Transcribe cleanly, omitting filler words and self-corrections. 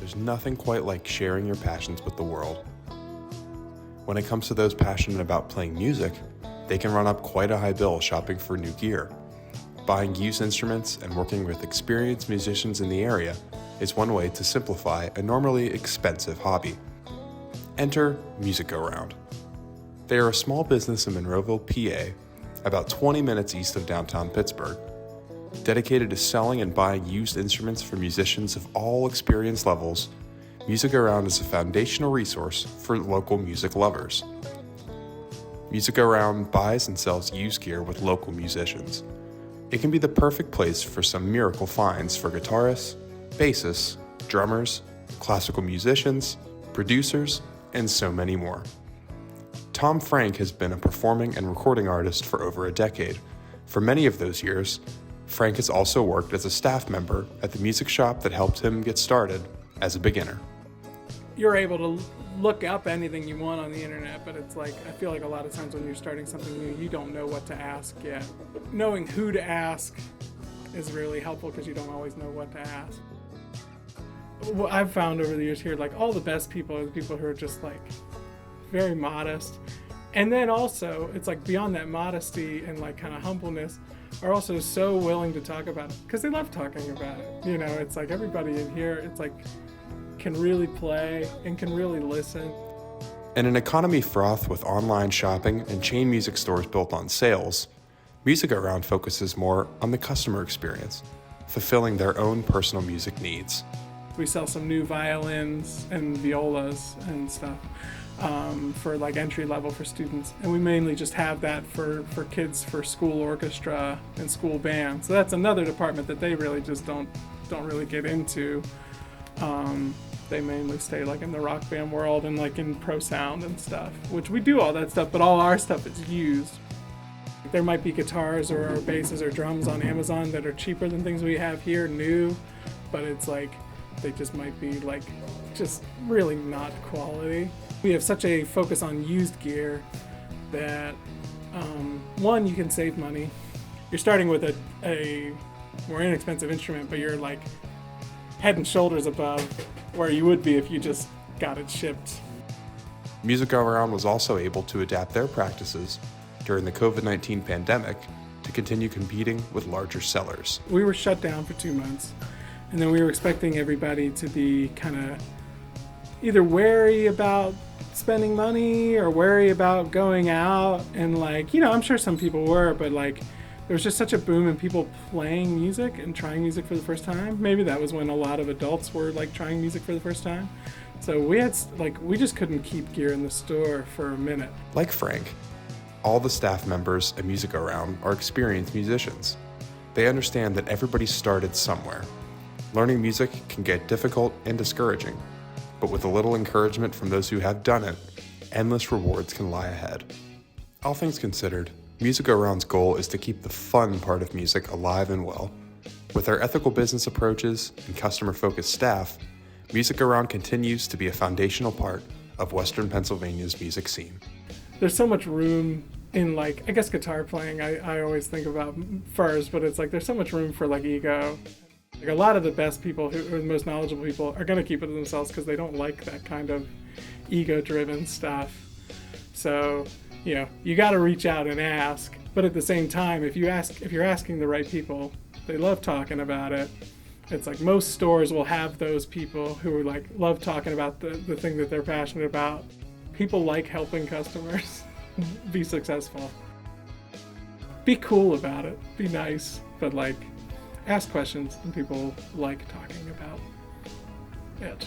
there's nothing quite like sharing your passions with the world. When it comes to those passionate about playing music, they can run up quite a high bill shopping for new gear. Buying used instruments and working with experienced musicians in the area is one way to simplify a normally expensive hobby. Enter Music Go Round. They are a small business in Monroeville, PA, about 20 minutes east of downtown Pittsburgh. Dedicated to selling and buying used instruments for musicians of all experience levels, Music Go Round is a foundational resource for local music lovers. Music Go Round buys and sells used gear with local musicians. It can be the perfect place for some miracle finds for guitarists, bassists, drummers, classical musicians, producers, and so many more. Tom Frank has been a performing and recording artist for over a decade. For many of those years, Frank has also worked as a staff member at the music shop that helped him get started as a beginner. You're able to look up anything you want on the internet, but it's like, I feel like a lot of times when you're starting something new, you don't know what to ask yet. Knowing who to ask is really helpful because you don't always know what to ask. What I've found over the years here, like all the best people are the people who are just like very modest. And then also, it's like beyond that modesty and like kind of humbleness, are also so willing to talk about it because they love talking about it. You know, it's like everybody in here, it's like can really play and can really listen. In an economy fraught with online shopping and chain music stores built on sales, Music Go Round focuses more on the customer experience, fulfilling their own personal music needs. We sell some new violins and violas and stuff for like entry level for students, and we mainly just have that for kids for school orchestra and school band. So that's another department that they really just don't really get into. They mainly stay like in the rock band world and like in pro sound and stuff, which we do all that stuff, but all our stuff is used. There might be guitars or basses or drums on Amazon that are cheaper than things we have here, new, but it's like they just might be like just really not quality. We have such a focus on used gear that one, you can save money. You're starting with a more inexpensive instrument, but you're like head and shoulders above where you would be if you just got it shipped. Music Go Round was also able to adapt their practices during the COVID-19 pandemic to continue competing with larger sellers. We were shut down for 2 months, and then we were expecting everybody to be kind of either wary about spending money or wary about going out, and like, you know, I'm sure some people were, but like there was just such a boom in people playing music and trying music for the first time. Maybe that was when a lot of adults were like trying music for the first time. So we just couldn't keep gear in the store for a minute. Like Frank, all the staff members at Music Go Round are experienced musicians. They understand that everybody started somewhere. Learning music can get difficult and discouraging, but with a little encouragement from those who have done it, endless rewards can lie ahead. All things considered, Music Go Round's goal is to keep the fun part of music alive and well. With our ethical business approaches and customer-focused staff, Music Go Round continues to be a foundational part of Western Pennsylvania's music scene. There's so much room in like, I guess guitar playing I always think about first, but it's like there's so much room for like ego. Like a lot of the best people who are the most knowledgeable people are going to keep it to themselves because they don't like that kind of ego-driven stuff. So, you know, you got to reach out and ask. But at the same time, if you're asking the right people, they love talking about it. It's like most stores will have those people who like love talking about the thing that they're passionate about. People like helping customers be successful. Be cool about it. Be nice, but like ask questions, and people like talking about it.